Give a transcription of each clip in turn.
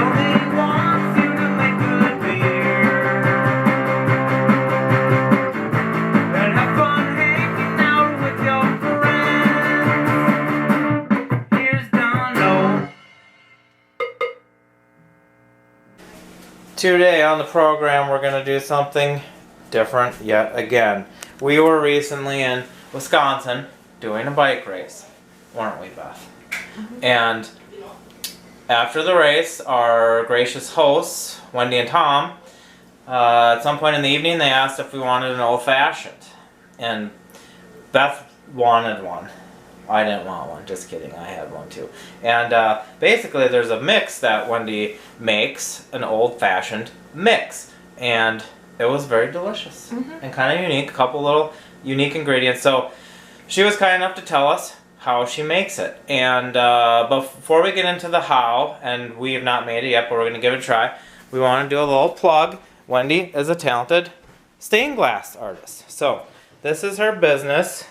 only wants you to make good beer and have fun hanging out with your friends. Here's Dono. Today on the program, we're going to do something different yet again. We were recently in Wisconsin doing a bike race, weren't we, Beth? Mm-hmm. And after the race, our gracious hosts, Wendy and Tom, at some point in the evening, they asked if we wanted an old-fashioned. And Beth wanted one. I didn't want one, just kidding, I had one too. And basically there's a mix that Wendy makes, an old-fashioned mix. And it was very delicious and kind of unique, a couple little unique ingredients. So she was kind enough to tell us how she makes it. And before we get into the how, and we have not made it yet, but we're going to give it a try, we want to do a little plug. Wendy is a talented stained glass artist. So this is her business.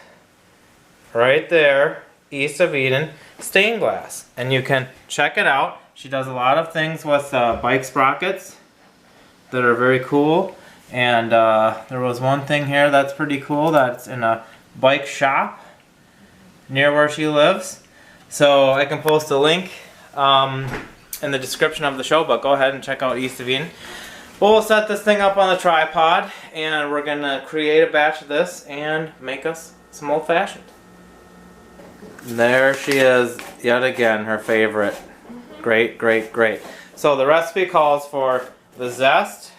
Right there, east of Eden, stained glass. And you can check it out. She does a lot of things with bike sprockets that are very cool. And there was one thing here that's pretty cool that's in a bike shop near where she lives. So I can post a link in the description of the show, but go ahead and check out East of Eden. We'll set this thing up on the tripod and we're going to create a batch of this and make us some old-fashioned. There she is, yet again, her favorite. Great, great, great. So the recipe calls for the zest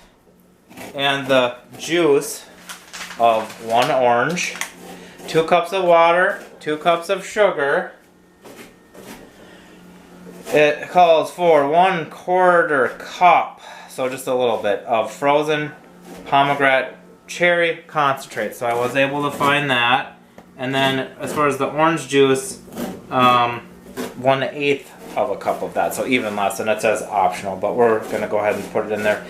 and the juice of 1 orange, 2 cups of water, 2 cups of sugar. It calls for 1/4 cup, so just a little bit, of frozen pomegranate cherry concentrate. So I was able to find that. And then as far as the orange juice, 1/8 of a cup of that, so even less, and it says optional, but we're going to go ahead and put it in there.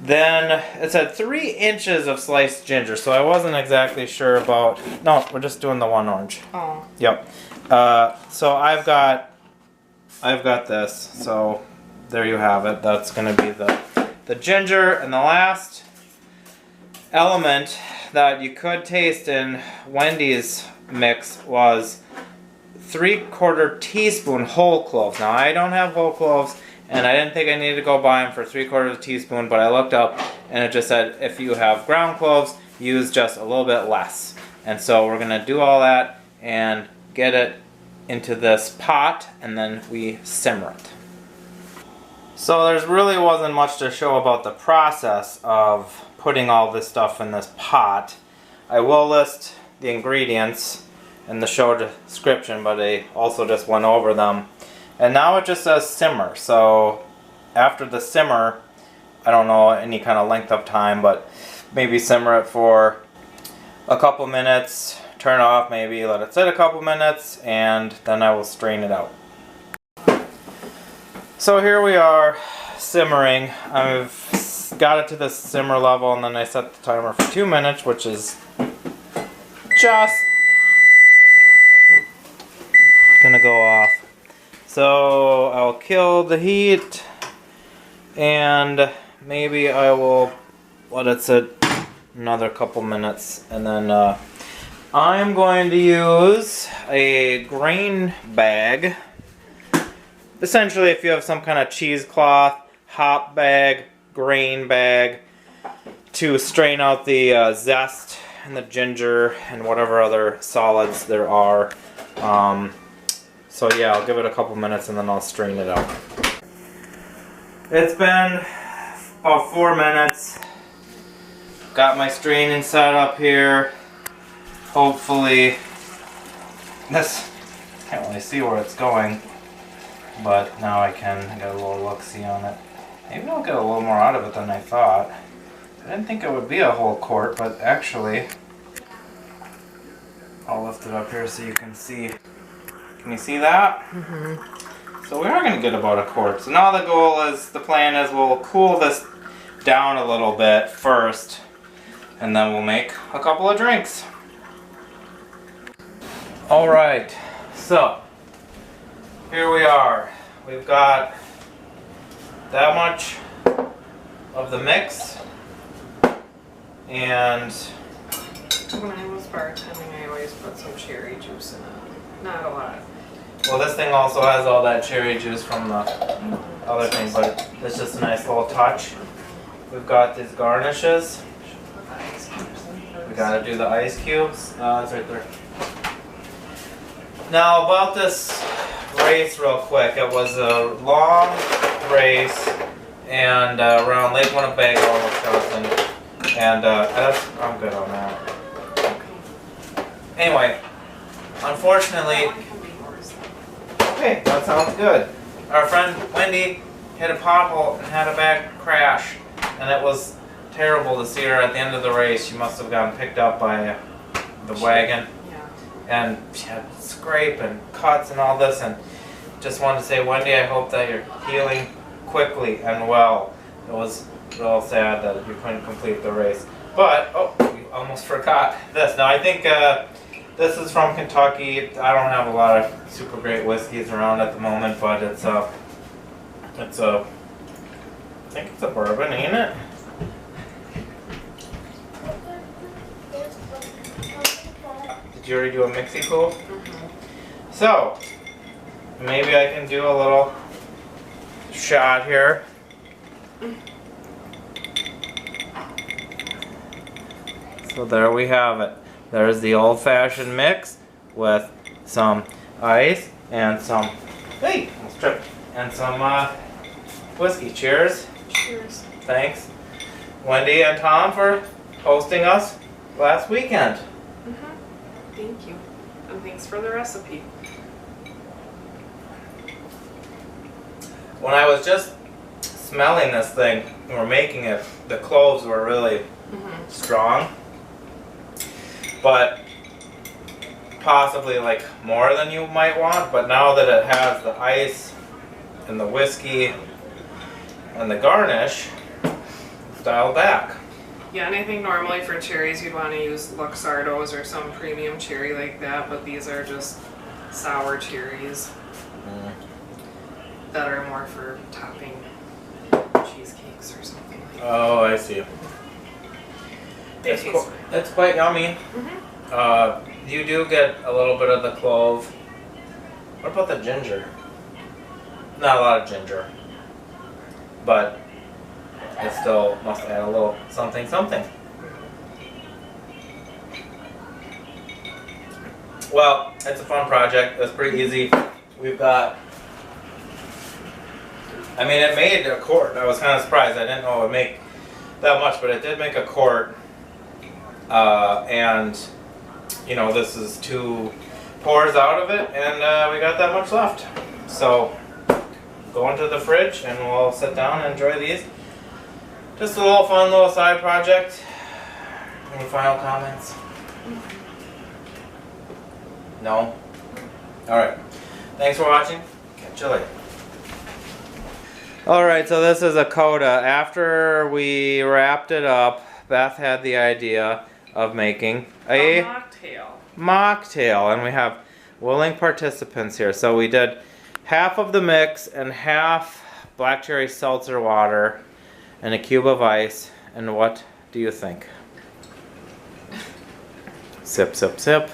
Then it said 3 inches of sliced ginger, so I wasn't exactly sure about, no, we're just doing the 1 orange. Oh. Yep. So I've got this, so there you have it. That's going to be the ginger, and the last element that you could taste in Wendy's mix was 3/4 teaspoon whole cloves. Now I don't have whole cloves, and I didn't think I needed to go buy them for 3/4 teaspoon, but I looked up and it just said if you have ground cloves, use just a little bit less. And so we're gonna do all that and get it into this pot, and then we simmer it. So there's really wasn't much to show about the process of putting all this stuff in this pot. I will list the ingredients in the show description, but I also just went over them. And now it just says simmer. So after the simmer, I don't know any kind of length of time, but maybe simmer it for a couple minutes, turn it off, maybe let it sit a couple minutes, and then I will strain it out. So here we are simmering. I've got it to the simmer level, and then I set the timer for 2 minutes, which is just gonna go off. So I'll kill the heat, and maybe I will let it sit another couple minutes, and then I'm going to use a grain bag. Essentially, if you have some kind of cheesecloth, hop bag, grain bag, to strain out the zest and the ginger and whatever other solids there are. So yeah, I'll give it a couple minutes and then I'll strain it out. It's been about 4 minutes. Got my straining set up here. Hopefully, this, can't really see where it's going, but now I can get a little look-see on it. Maybe I'll get a little more out of it than I thought. I didn't think it would be a whole quart, but actually, I'll lift it up here so you can see. Can you see that? Mm-hmm. So we are going to get about a quart. So now the plan is we'll cool this down a little bit first, and then we'll make a couple of drinks. Alright, so here we are. We've got that much of the mix, and When I was bartending, I always put some cherry juice in it. Not a lot. well, this thing also has all that cherry juice from the other thing, but it's just a nice little touch. We've got these garnishes. We gotta do the ice cubes. It's right there. Now about this race real quick. It was a long race and around Lake Winnebago, Wisconsin. And I'm good on that. Anyway, unfortunately, okay, that sounds good. Our friend Wendy hit a pothole and had a bad crash, and it was terrible to see her at the end of the race. She must have gotten picked up by the wagon, and she had scrape and cuts and all this. And just wanted to say, Wendy, I hope that you're healing quickly and well. It was real sad that you couldn't complete the race. But oh, we almost forgot this. Now I think this is from Kentucky. I don't have a lot of super great whiskeys around at the moment, but I think it's a bourbon, ain't it? Did you already do a mixy pool? So, maybe I can do a little shot here. So there we have it. There's the old-fashioned mix with some ice and some, hey, almost tripped, and some whiskey. Cheers. Cheers. Thanks, Wendy and Tom, for hosting us last weekend. Thank you. And thanks for the recipe. When I was just smelling this thing when we're making it, the cloves were really strong, but possibly like more than you might want. But now that it has the ice and the whiskey and the garnish, it's dialed back. Yeah, and I think normally for cherries you'd want to use Luxardos or some premium cherry like that, but these are just sour cherries that are more for topping cheesecakes or something like that. Oh, I see. It's quite yummy. You do get a little bit of the clove. What about the ginger? Not a lot of ginger, but it still must add a little something something. Well, it's a fun project. It's pretty easy. We've got, I mean, it made a quart. I was kind of surprised. I didn't know it would make that much, but it did make a quart. And, you know, this is 2 pours out of it, and we got that much left. So, go into the fridge, and we'll sit down and enjoy these. Just a little fun little side project. Any final comments? No? Alright. Thanks for watching. Catch you later. Alright, so this is a coda. After we wrapped it up, Beth had the idea of making a mocktail. And we have willing participants here. So we did half of the mix and half black cherry seltzer water and a cube of ice. And what do you think? Sip, sip, sip.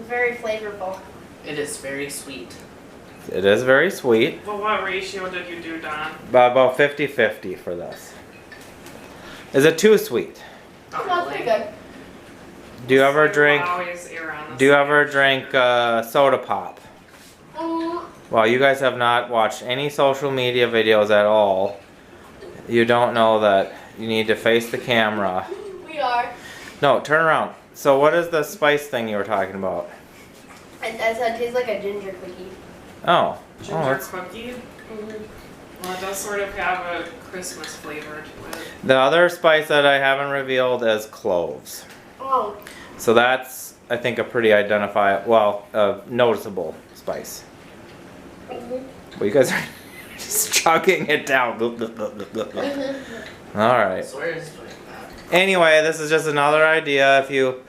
Very flavorful. It is very sweet. It is very sweet. Well, what ratio did you do, Don? About 50-50 for this. Is it too sweet? Smells pretty good. Do you ever drink? Always err on the Do you side. ever drink soda pop? Well, you guys have not watched any social media videos at all. You don't know that you need to face the camera. We are. No, turn around. So what is the spice thing you were talking about? It tastes like a ginger cookie. Oh. Ginger It's cookie? Well, it does sort of have a Christmas flavor to it. the other spice that I haven't revealed is cloves. Oh. So that's, I think, a pretty noticeable spice. Well, you guys are just chugging it down. Alright. So where is doing that? Anyway, this is just another idea if you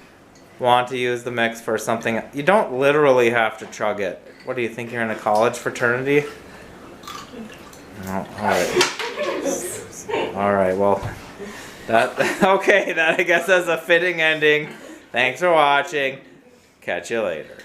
want to use the mix for something. You don't literally have to chug it. What do you think, you're in a college fraternity? No, alright. All right, well, okay, that I guess that's a fitting ending. Thanks for watching. Catch you later.